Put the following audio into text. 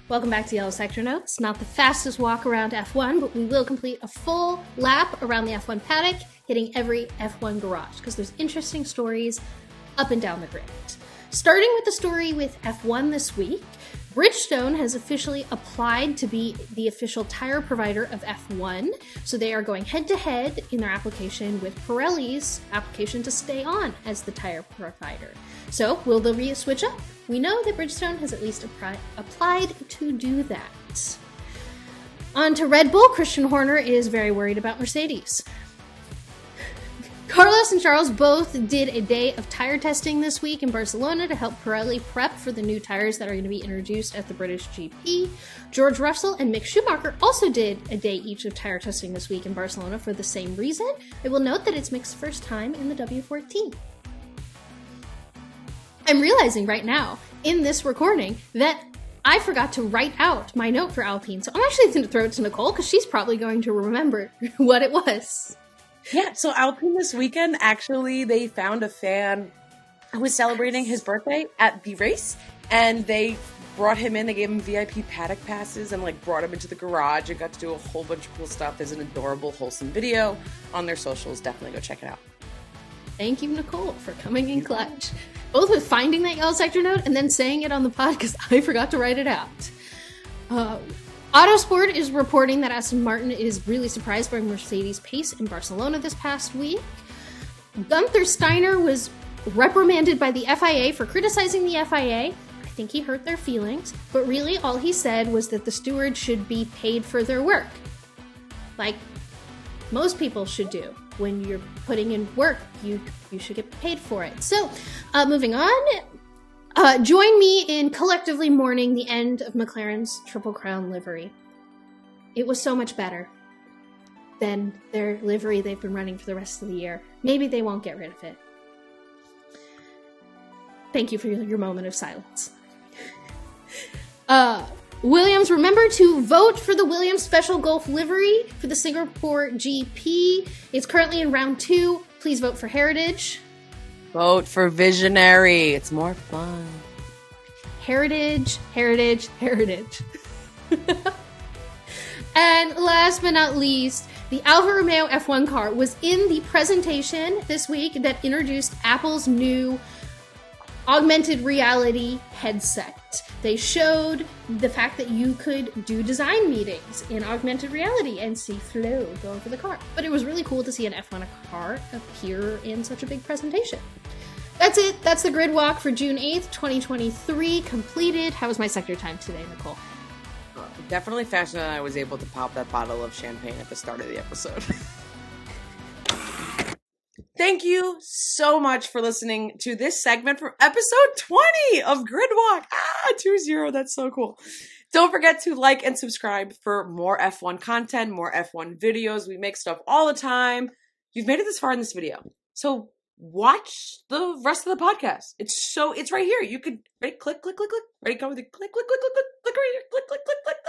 Welcome back to Yellow Sector Notes. Not the fastest walk around F1, but we will complete a full lap around the F1 paddock, hitting every F1 garage, because there's interesting stories up and down the grid. Starting with the story with F1 this week, Bridgestone has officially applied to be the official tire provider of F1, so they are going head-to-head in their application with Pirelli's application to stay on as the tire provider. So, will they switch up? We know that Bridgestone has at least applied to do that. On to Red Bull. Christian Horner is very worried about Mercedes. Carlos and Charles both did a day of tire testing this week in Barcelona to help Pirelli prep for the new tires that are going to be introduced at the British GP. George Russell and Mick Schumacher also did a day each of tire testing this week in Barcelona for the same reason. I will note that it's Mick's first time in the W14. I'm realizing right now, in this recording, that I forgot to write out my note for Alpine, so I'm actually going to throw it to Nicole, because she's probably going to remember what it was. Yeah, so Alpine this weekend, actually, they found a fan who was celebrating his birthday at the race, and they brought him in, they gave him VIP paddock passes, and brought him into the garage and got to do a whole bunch of cool stuff. There's an adorable, wholesome video on their socials. Definitely go check it out. Thank you, Nicole, for coming in clutch. Both with finding that Yellow Sector note and then saying it on the pod because I forgot to write it out. Autosport is reporting that Aston Martin is really surprised by Mercedes' pace in Barcelona this past week. Gunther Steiner was reprimanded by the FIA for criticizing the FIA. I think he hurt their feelings, but really all he said was that the stewards should be paid for their work. Like most people should do. When you're putting in work, you should get paid for it. So, moving on. Join me in collectively mourning the end of McLaren's Triple Crown livery. It was so much better than their livery they've been running for the rest of the year. Maybe they won't get rid of it. Thank you for your moment of silence. Williams, remember to vote for the Williams Special Golf livery for the Singapore GP. It's currently in round 2. Please vote for Heritage. Vote for Visionary. It's more fun. Heritage, heritage, heritage. And last but not least, the Alfa Romeo F1 car was in the presentation this week that introduced Apple's new augmented reality headset. They showed the fact that you could do design meetings in augmented reality and see flow go over the car. But it was really cool to see an F1 car appear in such a big presentation. That's it. That's the grid walk for June 8th, 2023 completed. How was my sector time today, Nicole? Definitely faster than I was able to pop that bottle of champagne at the start of the episode. Thank you so much for listening to this segment from episode 20 of Grid Walk. 2-0. That's so cool. Don't forget to like and subscribe for more F1 content, more F1 videos. We make stuff all the time. You've made it this far in this video, so watch the rest of the podcast. It's right here. You could click, click, click, click. Ready? Go with it. Click, click, click, click, click, click right here. Click, click, click, click.